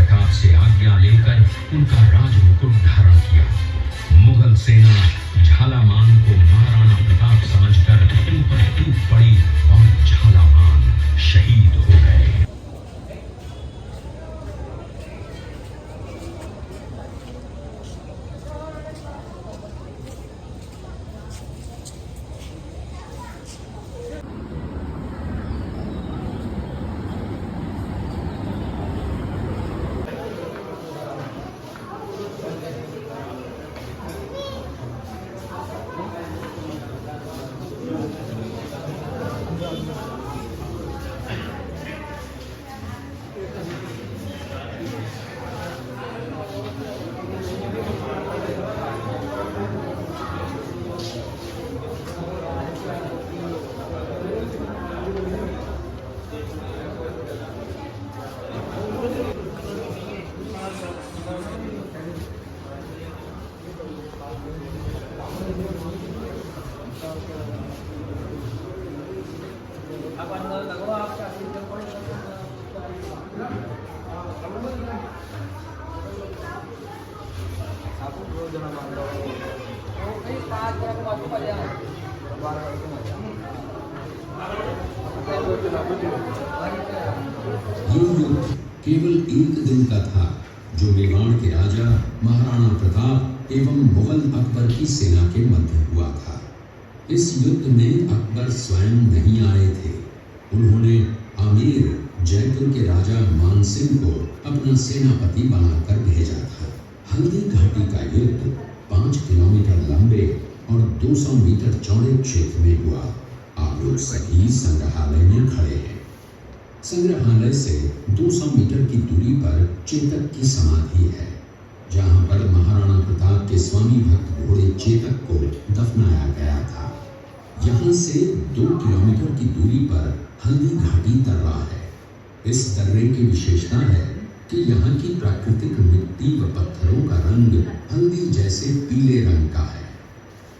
प्रताप से आज्ञा लेकर उनका राजमुकुट धारण किया। मुगल सेना झालावान को महाराणा प्रताप समझकर उन पर टूट पड़ी और झालावान शहीद हो गए। ये युद्ध केवल एक दिन का था जो मेवाड़ के राजा महाराणा प्रताप एवं मुगल अकबर की सेना के मध्य हुआ था। इस युद्ध में अकबर स्वयं नहीं आए थे। उन्होंने आमेर जयपुर के राजा मानसिंह को अपना सेनापति बनाकर भेजा था। हल्दी घाटी का युद्ध 5 किलोमीटर लंबे और 200 मीटर चौड़े क्षेत्र में हुआ। आप लोग सभी संग्रहालय में खड़े हैं। संग्रहालय से 200 मीटर की दूरी पर चेतक की समाधि है, जहां पर महाराणा प्रताप के स्वामी भक्त घोड़े चेतक को दफनाया गया था। यहां से 2 किलोमीटर की दूरी पर हल्दी घाटी दर्रा है। इस दर्रे की विशेषता है कि यहाँ की प्राकृतिक मिट्टी व पत्थरों का रंग हल्दी जैसे पीले रंग का है।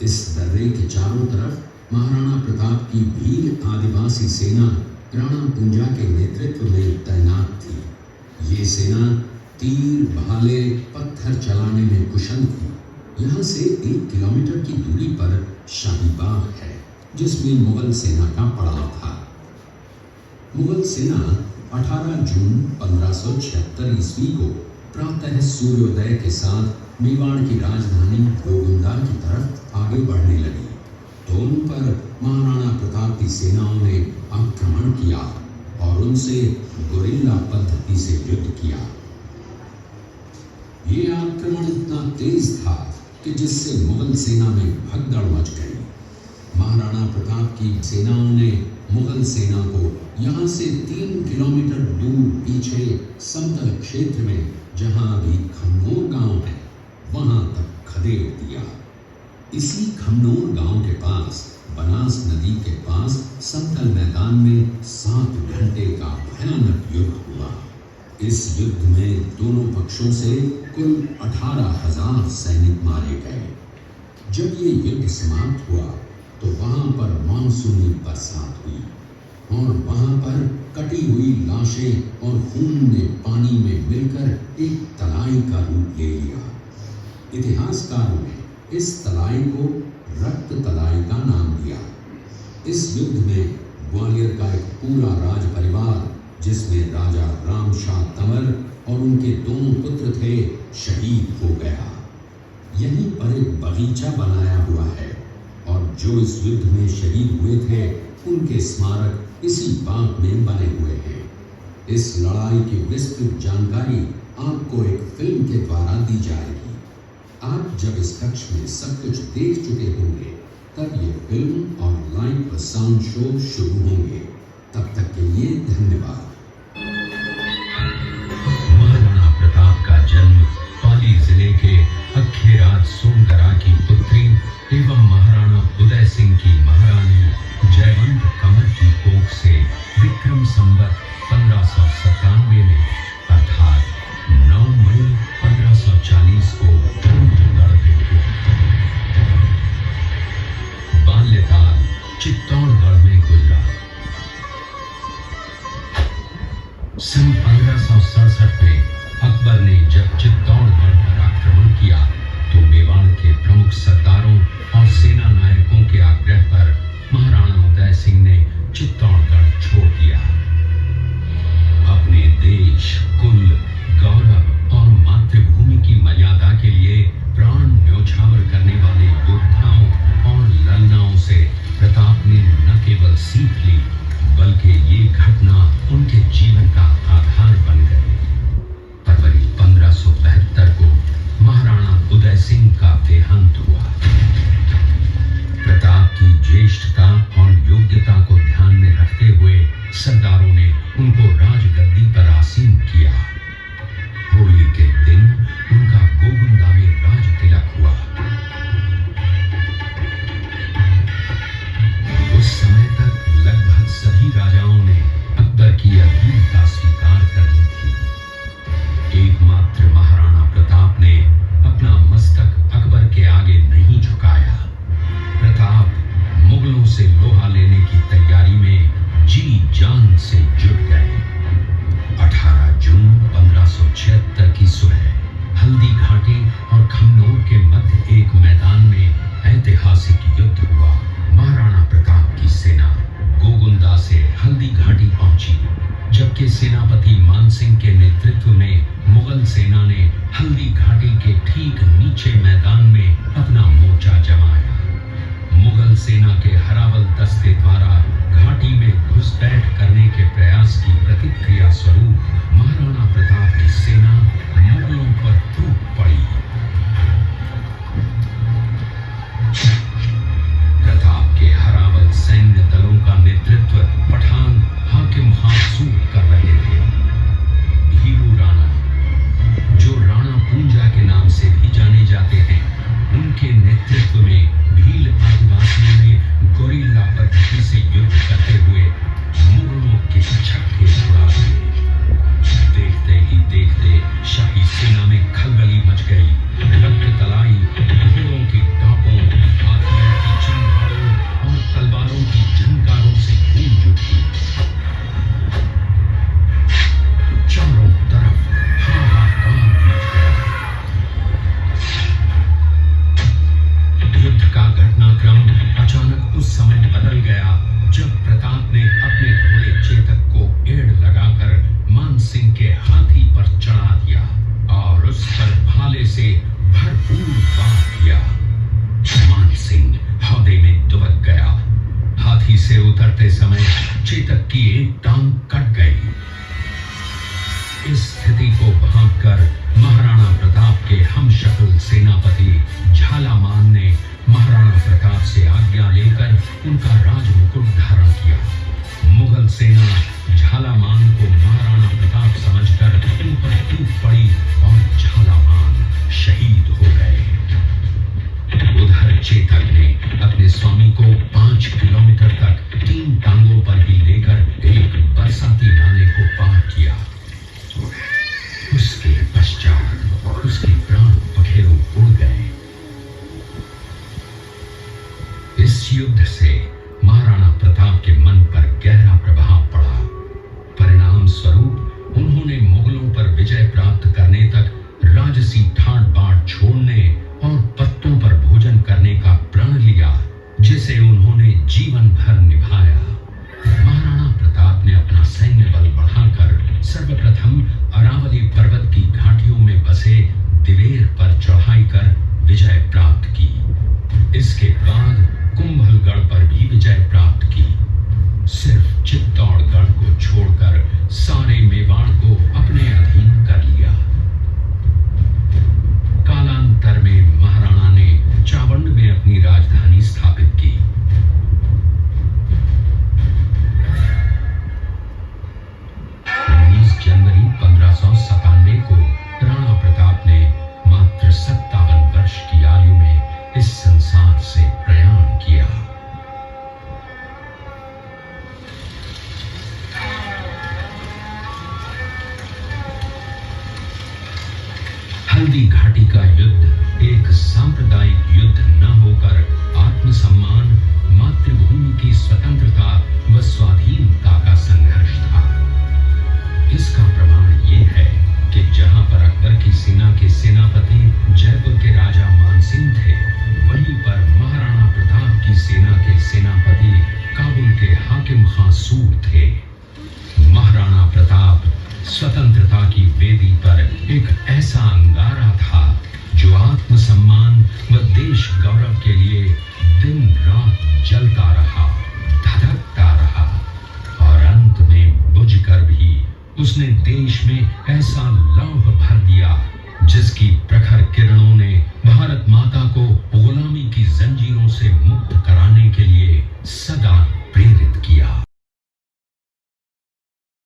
इस दर्रे के चारों तरफ महाराणा प्रताप की भील आदिवासी सेना राणा पूंजा के नेतृत्व में तैनात थी। ये सेना तीर, भाले, पत्थर चलाने में कुशल थी। यहाँ से 1 किलोमीटर की दूरी पर शाही बाग है, जिसमें मुगल सेना का पड़ाव था। मुगल सेना 18 जून 1576 ईस्वी को प्रातः सूर्योदय के साथ मेवाड़ की राजधानी गोविंदा की तरफ आगे बढ़ने लगी। तो उन पर महाराणा प्रताप की सेनाओं ने आक्रमण किया और उनसे गुरिल्ला पद्धति से युद्ध किया। ये आक्रमण इतना तेज था कि जिससे मुगल सेना में भगदड़ मच गई। महाराणा प्रताप की सेनाओं ने मुगल सेना को यहाँ से 3 किलोमीटर दूर पीछे समतल क्षेत्र में, जहाँ अभी खमनोर गांव है, वहां तक खदेड़ दिया। इसी खमनोर गांव के पास बनास नदी के पास समतल मैदान में 7 घंटे का भयानक युद्ध हुआ। इस युद्ध में दोनों पक्षों से कुल 18,000 सैनिक मारे गए। जब ये युद्ध समाप्त हुआ तो वहां पर मानसूनी बरसात हुई और वहां पर कटी हुई लाशें और खून ने पानी में मिलकर एक तलाई का रूप ले लिया। इतिहासकारों ने इस तलाई को रक्त तलाई का नाम दिया। इस युद्ध में ग्वालियर का एक पूरा राज परिवार, जिसमें राजा रामशाह तंवर और उनके दोनों पुत्र थे, शहीद हो गया। यहीं पर एक बगीचा बनाया हुआ है और जो इस युद्ध में शहीद हुए थे उनके स्मारक इसी बाग में बने हुए हैं। इस लड़ाई की विस्तृत जानकारी आपको एक फिल्म के द्वारा दी जाएगी। आप जब इस कक्ष में सब कुछ देख चुके होंगे तब ये फिल्म और लाइव व साउंड शो शुरू होंगे। तब तक के लिए धन्यवाद। महाराणा प्रताप का जन्म पाली जिले के अखेराज सोनगरा की पुत्री एवं महाराणा उदय सिंह की महारानी जयवंत कमल की कोख से विक्रम संवत 1597 में अर्थात 9 मई 1540 को चित्तौड़गढ़ में हुआ। बाल्यकाल चित्तौड़गढ़ में गुजरा। सन 1567 में अकबर ने जब चित्तौड़गढ़ पर आक्रमण किया तो मेवाड़ के प्रमुख सरदारों और सेना नायकों के आग्रह पर महाराणा उदय सिंह ने चित्तौड़गढ़ छोड़ दिया। अपने देश, कुल, गौरव और मातृभूमि की मर्यादा के लिए प्राण न्योछावर करने वाले योद्धाओं और ललनाओं से प्रताप ने न केवल सीख ली बल्कि ये घटना उनके जीवन का आधार बन गई। फरवरी 1572 को महाराणा उदय सिंह का देहांत हुआ। प्रताप की ज्येष्ठता और योग्यता को ध्यान में रखते हुए सरदारों ने उनको राजगद्दी पर आसीन किया। होली के दिन उनका गोगुंदा में राज तिलक हुआ। उस समय तक लगभग सभी राजाओं ने अकबर की अधीनता स्वीकार कर ली थी। एकमात्र महाराणा प्रताप ने अपना मस्तक अकबर के आगे नहीं झुकाया। प्रताप मुगलों से लोहा लेने की तैयारी में जी जान से जुट गए। 18 जून 1576 की सुबह हल्दी घाटी और खमनोर के मध्य एक मैदान में ऐतिहासिक युद्ध हुआ। महाराणा प्रताप की सेना गोगुंदा से हल्दी घाटी पहुंची, जबकि सेनापति मानसिंह के नेतृत्व में मुगल सेना ने हल्दी घाटी के ठीक नीचे मैदान में अपना मोर्चा जमाया। मुगल सेना के हरावल दस्ते द्वारा घाटी में घुसपैठ करने के प्रयास की प्रतिक्रिया स्वरूप महाराणा प्रताप की सेना मुगलों पर टूट पड़ी। प्रताप के हरावल सैन्य दलों का नेतृत्व पठान हाकिम हासूर कर रहे थे। भीलू राणा, जो राणा पूंजा के नाम से भी जाने जाते हैं, उनके नेतृत्व में भील आदिवासियों ने गोरिल्ला पद्धति से युद्ध करते हुए मुगलों के छक्के छुड़ा दिए। देखते ही देखते शाही सेना में खलबली मच गई। रक्त तलाई, घोड़ों की टापों, हाथियों की चिंगारों और तलवारों की झंकारों से गूंज उठी। चारों तरफ हाहाकार मच गया। युद्ध का घटनाक्रम अचानक उस समय बदल गया जब प्रताप ने अपने घोड़े चेतक को एड़ लगाकर मानसिंह के हाथी पर चढ़ा दिया और उस पर भाले से भरपूर वार किया। मानसिंह हौदे में दुबक गया। हाथी से उतरते समय चेतक की एक टांग कट गई। इस स्थिति को भांपकर महाराणा प्रताप के हमशक्ल सेनापति झालामान ने महाराणा प्रताप से आज्ञा लेकर उनका राजमुकुट धारण किया। मुगल सेना झालामान को महाराणा प्रताप समझकर उन पर टूट पड़ी और झालामान शहीद हो गए। उधर चेतक ने अपने स्वामी को 5 किलोमीटर तक 3 टांगों पर ही लेकर एक बरसाती नाले को पार किया। उसके पश्चात उसके प्राण पखेरु उड़ गए। इस युद्ध से महाराणा प्रताप के मन पर गहरा प्रभाव पड़ा। परिणाम स्वरूप उन्होंने मुगलों पर विजय प्राप्त करने तक राजसी ठाट बाट छोड़ने और पत्तों पर भोजन करने का प्रण लिया, जिसे उन्होंने जीवन भर निभाया। महाराणा प्रताप ने अपना सैन्य बल बढ़ाकर सर्वप्रथम अरावली पर्वत की घाटियों में बसे दिवेर पर चढ़ाई कर विजय प्राप्त की। इसके बाद कुंभलगढ़ पर भी विजय प्राप्त की। सिर्फ चित्तौड़गढ़ को छोड़कर सारे मेवाड़ को अपने अधीन कर लिया। कालांतर में महाराणा ने चावंड में अपनी राजधानी स्थापित की। 19 जनवरी 1597 को राणा प्रताप ने मात्र 57 वर्ष की आयु में इस संसार से प्रयाण किया। हल्दी घाटी का युद्ध एक सांप्रदायिक युद्ध न होकर आत्मसम्मान, मातृभूमि की स्वतंत्रता व स्वाधीनता का संघर्ष था। इसका प्रमाण ये है कि जहां पर सूर थे। महाराणा प्रताप स्वतंत्रता की वेदी पर एक ऐसा अंगारा था जो आत्मसम्मान व देश गौरव के लिए दिन रात जलता रहा, धधकता रहा और अंत में बुझकर भी उसने देश में ऐसा लौह भर दिया जिसकी प्रखर किरणों ने भारत माता को गुलामी की जंजीरों से मुक्त कराने के लिए सदा